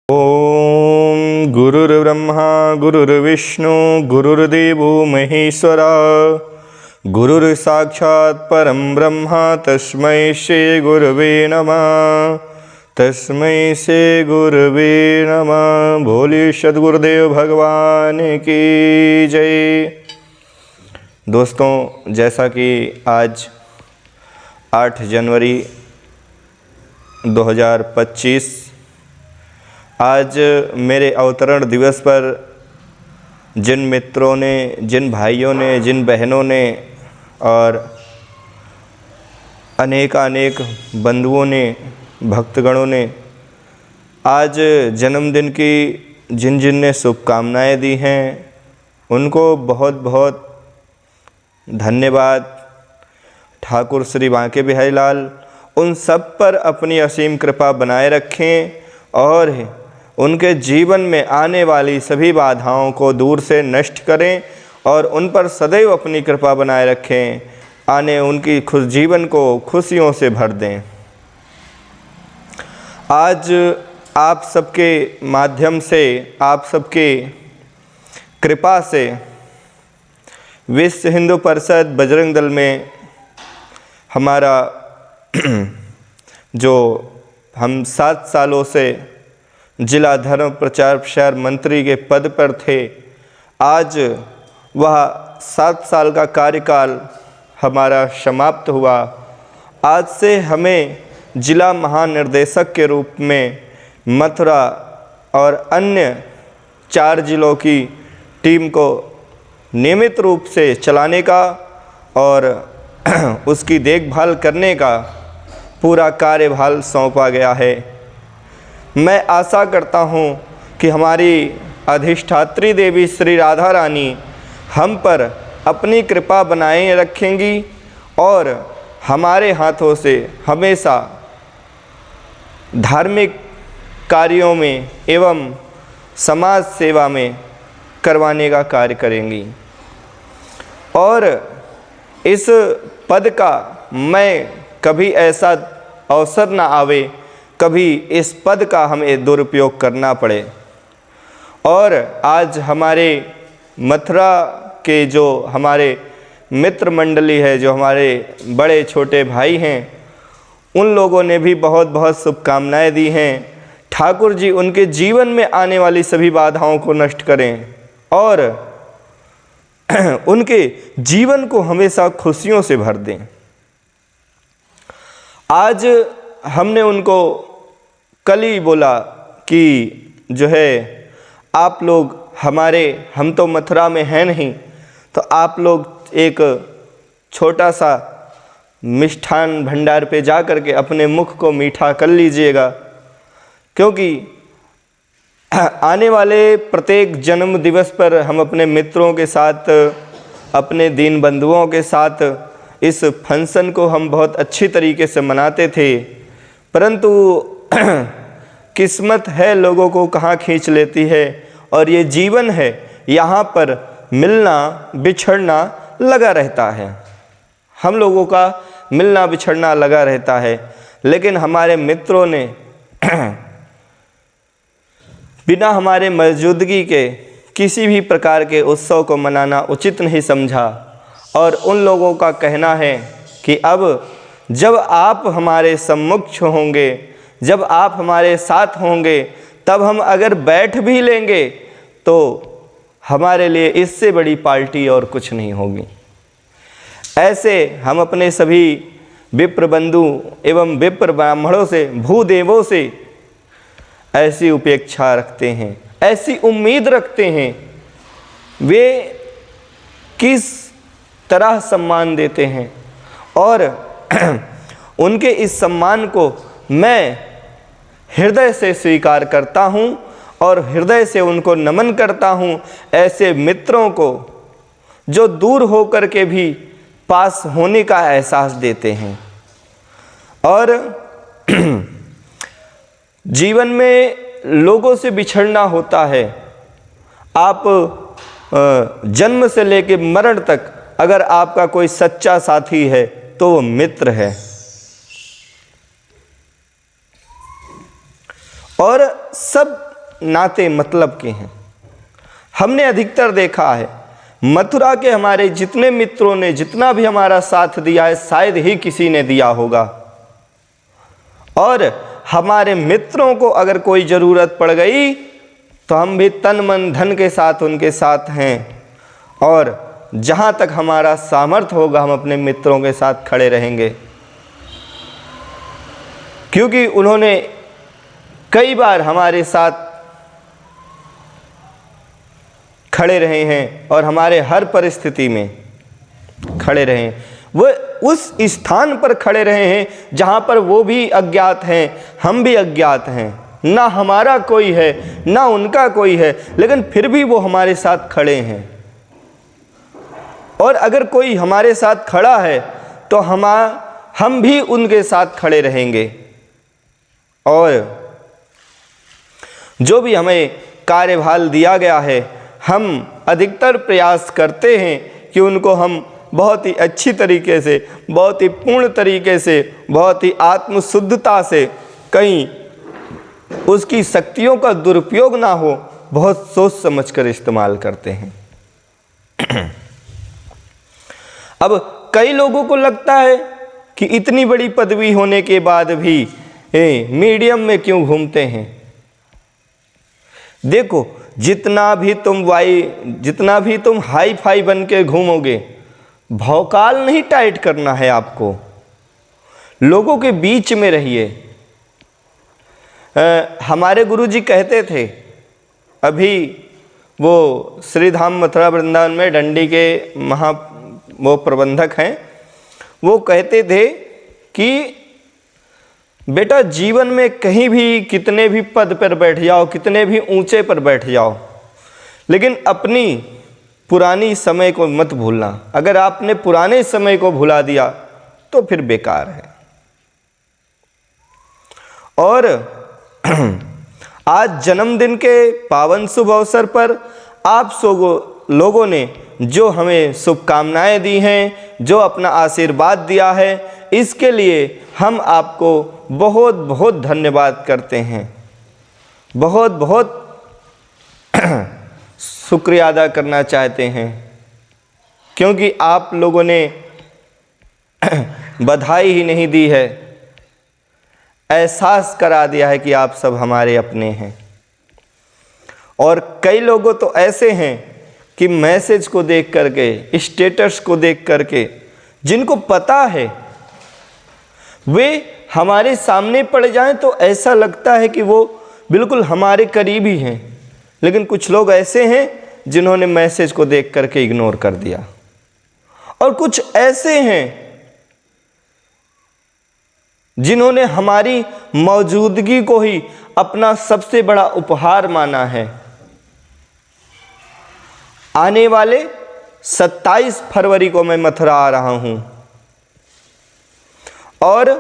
ओम गुरुर्ब्रह्मा गुरुर्विष्णु गुरुर्देवो महेश्वरा गुरुर्साक्षात् परम ब्रह्म तस्मै श्री गुरवे नमः। तस्मै श्री गुरवे नमः। भोले सद्गुरुदेव भगवान की जय। दोस्तों, जैसा कि आज 8 जनवरी 2025 आज मेरे अवतरण दिवस पर जिन मित्रों ने, जिन भाइयों ने, जिन बहनों ने और अनेक बंधुओं ने, भक्तगणों ने आज जन्मदिन की जिन जिन ने शुभकामनाएं दी हैं, उनको बहुत बहुत धन्यवाद। ठाकुर श्री बांके बिहारी लाल उन सब पर अपनी असीम कृपा बनाए रखें और उनके जीवन में आने वाली सभी बाधाओं को दूर से नष्ट करें और उन पर सदैव अपनी कृपा बनाए रखें। आने उनकी जीवन को खुशियों से भर दें। आज आप सबके माध्यम से, आप सबके कृपा से विश्व हिंदू परिषद बजरंग दल में हमारा जो हम 7 सालों से जिला धर्म प्रचार प्रसार मंत्री के पद पर थे, आज वह 7 साल का कार्यकाल हमारा समाप्त हुआ। आज से हमें जिला महानिर्देशक के रूप में मथुरा और अन्य 4 जिलों की टीम को नियमित रूप से चलाने का और उसकी देखभाल करने का पूरा कार्यभार सौंपा गया है। मैं आशा करता हूँ कि हमारी अधिष्ठात्री देवी श्री राधा रानी हम पर अपनी कृपा बनाए रखेंगी और हमारे हाथों से हमेशा धार्मिक कार्यों में एवं समाज सेवा में करवाने का कार्य करेंगी। और इस पद का मैं कभी ऐसा अवसर ना आवे, कभी इस पद का हमें दुरुपयोग करना पड़े। और आज हमारे मथुरा के जो हमारे मित्र मंडली है, जो हमारे बड़े छोटे भाई हैं, उन लोगों ने भी बहुत बहुत शुभकामनाएं दी हैं। ठाकुर जी उनके जीवन में आने वाली सभी बाधाओं को नष्ट करें और उनके जीवन को हमेशा खुशियों से भर दें। आज हमने उनको कल ही बोला कि जो है आप लोग हम तो मथुरा में हैं नहीं, तो आप लोग एक छोटा सा मिष्ठान भंडार पे जा कर के अपने मुख को मीठा कर लीजिएगा, क्योंकि आने वाले प्रत्येक जन्म दिवस पर हम अपने मित्रों के साथ, अपने दीन बंधुओं के साथ इस फंक्शन को हम बहुत अच्छी तरीके से मनाते थे, परंतु किस्मत है लोगों को कहाँ खींच लेती है। और ये जीवन है, यहाँ पर मिलना बिछड़ना लगा रहता है। हम लोगों का मिलना बिछड़ना लगा रहता है, लेकिन हमारे मित्रों ने बिना हमारे मौजूदगी के किसी भी प्रकार के उत्सव को मनाना उचित नहीं समझा। और उन लोगों का कहना है कि अब जब आप हमारे सम्मुख होंगे, जब आप हमारे साथ होंगे, तब हम अगर बैठ भी लेंगे तो हमारे लिए इससे बड़ी पार्टी और कुछ नहीं होगी। ऐसे हम अपने सभी विप्र बंधु एवं विप्र ब्राह्मणों से, भूदेवों से ऐसी उपेक्षा रखते हैं, ऐसी उम्मीद रखते हैं। वे किस तरह सम्मान देते हैं और उनके इस सम्मान को मैं हृदय से स्वीकार करता हूं और हृदय से उनको नमन करता हूं। ऐसे मित्रों को जो दूर होकर के भी पास होने का एहसास देते हैं। और जीवन में लोगों से बिछड़ना होता है। आप जन्म से लेकर मरण तक अगर आपका कोई सच्चा साथी है तो वो मित्र है। और सब नाते मतलब के हैं। हमने अधिकतर देखा है मथुरा के हमारे जितने मित्रों ने जितना भी हमारा साथ दिया है शायद ही किसी ने दिया होगा, और हमारे मित्रों को अगर कोई ज़रूरत पड़ गई तो हम भी तन मन धन के साथ उनके साथ हैं, और जहाँ तक हमारा सामर्थ्य होगा हम अपने मित्रों के साथ खड़े रहेंगे, क्योंकि उन्होंने कई बार हमारे साथ खड़े रहे हैं और हमारे हर परिस्थिति में खड़े रहे हैं। वो उस स्थान पर खड़े रहे हैं जहाँ पर वो भी अज्ञात हैं, हम भी अज्ञात हैं, ना हमारा कोई है ना उनका कोई है, लेकिन फिर भी वो हमारे साथ खड़े हैं। और अगर कोई हमारे साथ खड़ा है तो हम भी उनके साथ खड़े रहेंगे, और जो भी हमें कार्यभार दिया गया है हम अधिकतर प्रयास करते हैं कि उनको हम बहुत ही अच्छी तरीके से, बहुत ही पूर्ण तरीके से, बहुत ही आत्मशुद्धता से, कहीं उसकी शक्तियों का दुरुपयोग ना हो, बहुत सोच समझ कर इस्तेमाल करते हैं। अब कई लोगों को लगता है कि इतनी बड़ी पदवी होने के बाद भी मीडियम में क्यों घूमते हैं। देखो, जितना भी तुम हाई फाई बन के घूमोगे, भौकाल नहीं टाइट करना है आपको, लोगों के बीच में रहिए। हमारे गुरुजी कहते थे, अभी वो श्रीधाम मथुरा वृंदावन में डंडी के वो प्रबंधक हैं, वो कहते थे कि बेटा जीवन में कहीं भी कितने भी पद पर बैठ जाओ, कितने भी ऊंचे पर बैठ जाओ, लेकिन अपनी पुरानी समय को मत भूलना। अगर आपने पुराने समय को भुला दिया तो फिर बेकार है। और आज जन्मदिन के पावन शुभ अवसर पर आप लोगों ने जो हमें शुभकामनाएं दी हैं, जो अपना आशीर्वाद दिया है, इसके लिए हम आपको बहुत बहुत धन्यवाद करते हैं, बहुत बहुत शुक्रिया अदा करना चाहते हैं, क्योंकि आप लोगों ने बधाई ही नहीं दी है, एहसास करा दिया है कि आप सब हमारे अपने हैं। और कई लोगों तो ऐसे हैं कि मैसेज को देख करके, स्टेटस को देख करके, जिनको पता है वे हमारे सामने पड़ जाएं तो ऐसा लगता है कि वो बिल्कुल हमारे करीब ही हैं, लेकिन कुछ लोग ऐसे हैं जिन्होंने मैसेज को देख करके इग्नोर कर दिया, और कुछ ऐसे हैं जिन्होंने हमारी मौजूदगी को ही अपना सबसे बड़ा उपहार माना है। आने वाले 27 फरवरी को मैं मथुरा आ रहा हूं, और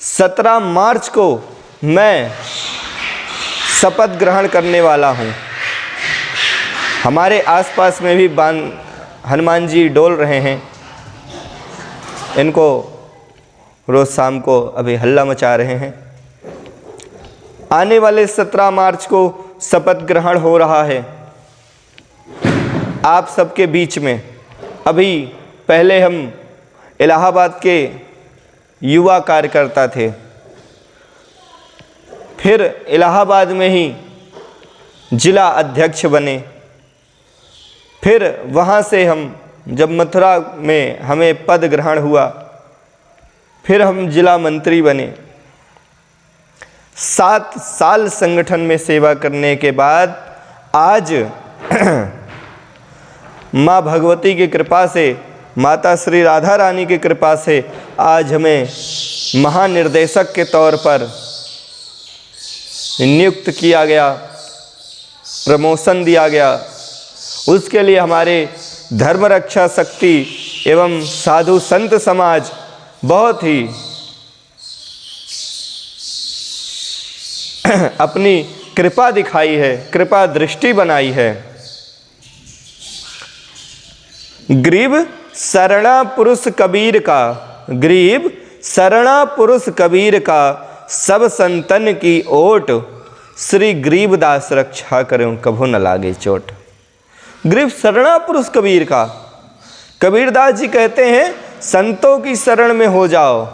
17 मार्च को मैं शपथ ग्रहण करने वाला हूं। हमारे आसपास में भी हनुमान जी डोल रहे हैं, इनको रोज़ शाम को अभी हल्ला मचा रहे हैं। आने वाले 17 मार्च को शपथ ग्रहण हो रहा है आप सबके बीच में। अभी पहले हम इलाहाबाद के युवा कार्यकर्ता थे, फिर इलाहाबाद में ही जिला अध्यक्ष बने, फिर वहाँ से हम जब मथुरा में हमें पद ग्रहण हुआ, फिर हम जिला मंत्री बने। 7 साल संगठन में सेवा करने के बाद आज माँ भगवती की कृपा से, माता श्री राधा रानी की कृपा से आज हमें महानिर्देशक के तौर पर नियुक्त किया गया, प्रमोशन दिया गया। उसके लिए हमारे धर्म रक्षा शक्ति एवं साधु संत समाज बहुत ही अपनी कृपा दिखाई है, कृपा दृष्टि बनाई है। गरीब शरणा पुरुष कबीर का, गरीब शरणा पुरुष कबीर का, सब संतन की ओट श्री गरीबदास रक्षा करें कभो न लागे चोट। गरीब शरणा पुरुष कबीर का। कबीरदास जी कहते हैं संतों की शरण में हो जाओ,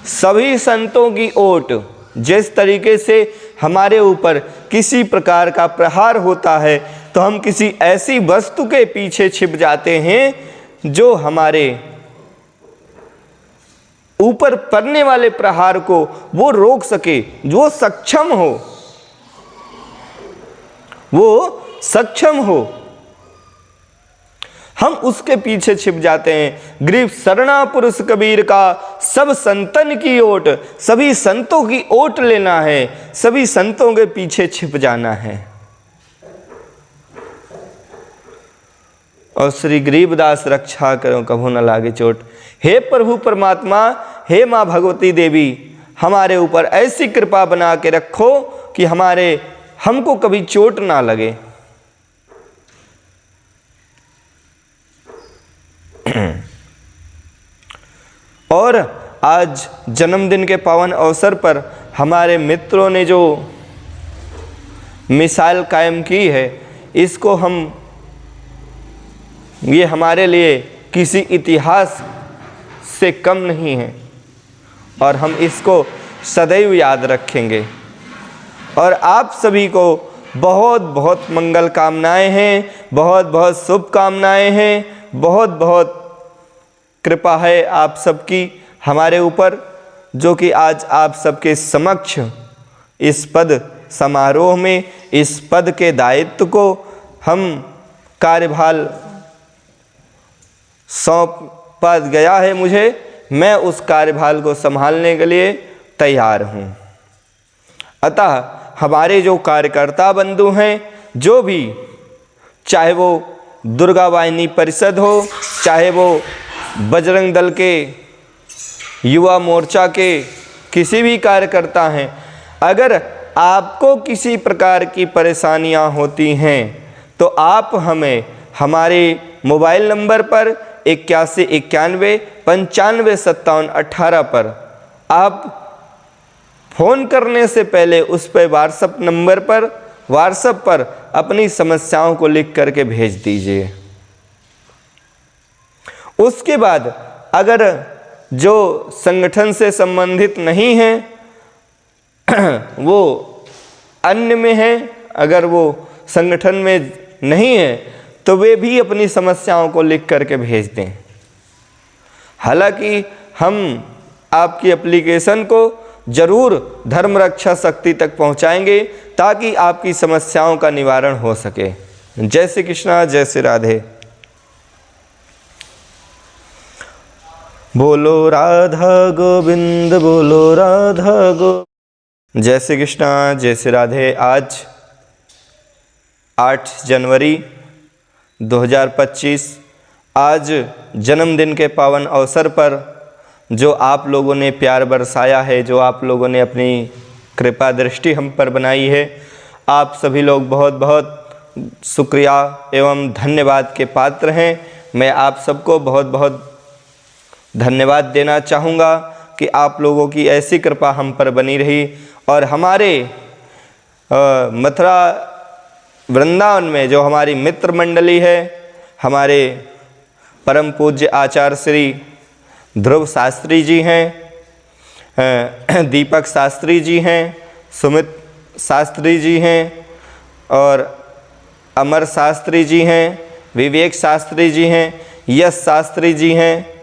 सभी संतों की ओट। जिस तरीके से हमारे ऊपर किसी प्रकार का प्रहार होता है तो हम किसी ऐसी वस्तु के पीछे छिप जाते हैं जो हमारे ऊपर पड़ने वाले प्रहार को वो रोक सके, जो सक्षम हो, वो सक्षम हो, हम उसके पीछे छिप जाते हैं। गरीब शरणा पुरुष कबीर का सब संतन की ओट, सभी संतों की ओट लेना है, सभी संतों के पीछे छिप जाना है। और श्री गरीबदास रक्षा करो कभू न लागे चोट। हे प्रभु परमात्मा, हे माँ भगवती देवी, हमारे ऊपर ऐसी कृपा बना के रखो कि हमको कभी चोट ना लगे। और आज जन्मदिन के पावन अवसर पर हमारे मित्रों ने जो मिसाल कायम की है, इसको ये हमारे लिए किसी इतिहास से कम नहीं है और हम इसको सदैव याद रखेंगे। और आप सभी को बहुत बहुत मंगल कामनाएं हैं, बहुत बहुत शुभकामनाएं हैं, बहुत बहुत कृपा है आप सबकी हमारे ऊपर, जो कि आज आप सबके समक्ष इस पद समारोह में, इस पद के दायित्व को हम कार्यभार सौंपा गया है मुझे, मैं उस कार्यभार को संभालने के लिए तैयार हूँ। अतः हमारे जो कार्यकर्ता बंधु हैं, जो भी, चाहे वो दुर्गा वाहिनी परिषद हो, चाहे वो बजरंग दल के युवा मोर्चा के किसी भी कार्यकर्ता हैं, अगर आपको किसी प्रकार की परेशानियां होती हैं तो आप हमें हमारे मोबाइल नंबर पर 8191955718 पर आप फ़ोन करने से पहले उस पर व्हाट्सएप पर अपनी समस्याओं को लिख करके भेज दीजिए। उसके बाद अगर जो संगठन से संबंधित नहीं है वो अन्य में है, अगर वो संगठन में नहीं है तो वे भी अपनी समस्याओं को लिख करके भेज दें। हालांकि हम आपकी एप्लीकेशन को जरूर धर्म रक्षा शक्ति तक पहुंचाएंगे ताकि आपकी समस्याओं का निवारण हो सके। जय श्री कृष्णा, जय श्री राधे। बोलो राधा गोविंद, बोलो राधा गोविंद। जय श्री कृष्णा, जय श्री राधे। आज 8 जनवरी 2025 आज जन्मदिन के पावन अवसर पर जो आप लोगों ने प्यार बरसाया है, जो आप लोगों ने अपनी कृपा दृष्टि हम पर बनाई है, आप सभी लोग बहुत बहुत शुक्रिया एवं धन्यवाद के पात्र हैं। मैं आप सबको बहुत बहुत धन्यवाद देना चाहूँगा कि आप लोगों की ऐसी कृपा हम पर बनी रही और हमारे मथुरा वृंदावन में जो हमारी मित्र मंडली है, हमारे परम पूज्य आचार्य श्री ध्रुव शास्त्री जी हैं, दीपक शास्त्री जी हैं, सुमित शास्त्री जी हैं और अमर शास्त्री जी हैं, विवेक शास्त्री जी हैं, यश शास्त्री जी हैं।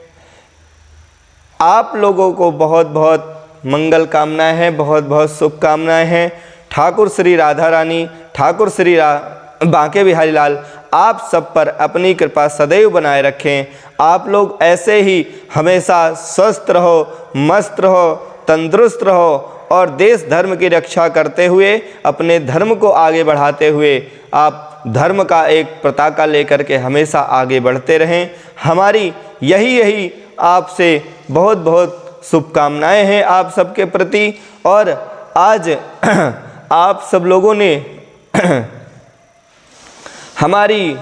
आप लोगों को बहुत बहुत मंगल कामनाएं हैं, बहुत बहुत शुभकामनाएं हैं। ठाकुर श्री राधा रानी, ठाकुर श्री बांके बिहारी लाल आप सब पर अपनी कृपा सदैव बनाए रखें। आप लोग ऐसे ही हमेशा स्वस्थ रहो, मस्त रहो, तंदुरुस्त रहो और देश धर्म की रक्षा करते हुए, अपने धर्म को आगे बढ़ाते हुए आप धर्म का एक पताका लेकर के हमेशा आगे बढ़ते रहें। हमारी यही आपसे बहुत बहुत शुभकामनाएं हैं आप सबके प्रति। और आज आप सब लोगों ने हमारी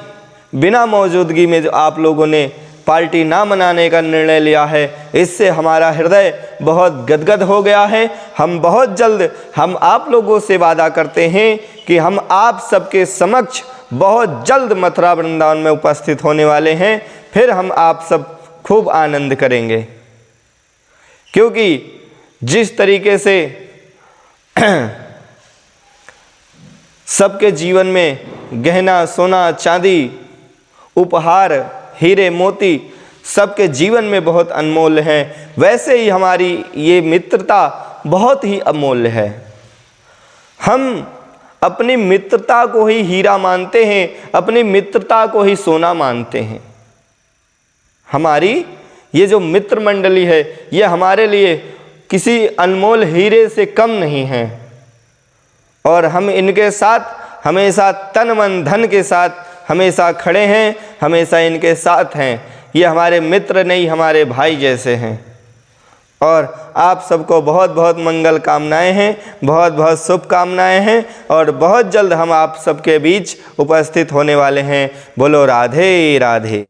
बिना मौजूदगी में जो आप लोगों ने पार्टी ना मनाने का निर्णय लिया है। इससे हमारा हृदय बहुत गदगद हो गया है। हम बहुत जल्द हम आप लोगों से वादा करते हैं कि हम आप सबके समक्ष बहुत जल्द मथुरा वृंदावन में उपस्थित होने वाले हैं। फिर हम आप सब खूब आनंद करेंगे, क्योंकि जिस तरीके से सबके जीवन में गहना सोना चांदी उपहार हीरे मोती सबके जीवन में बहुत अनमोल हैं, वैसे ही हमारी ये मित्रता बहुत ही अमूल्य है। हम अपनी मित्रता को ही हीरा मानते हैं, अपनी मित्रता को ही सोना मानते हैं। हमारी ये जो मित्र मंडली है ये हमारे लिए किसी अनमोल हीरे से कम नहीं है, और हम इनके साथ हमेशा तन मन धन के साथ हमेशा खड़े हैं, हमेशा इनके साथ हैं। ये हमारे मित्र नहीं, हमारे भाई जैसे हैं। और आप सबको बहुत बहुत मंगल कामनाएं हैं, बहुत बहुत शुभकामनाएं हैं, और बहुत जल्द हम आप सबके बीच उपस्थित होने वाले हैं। बोलो राधे राधे।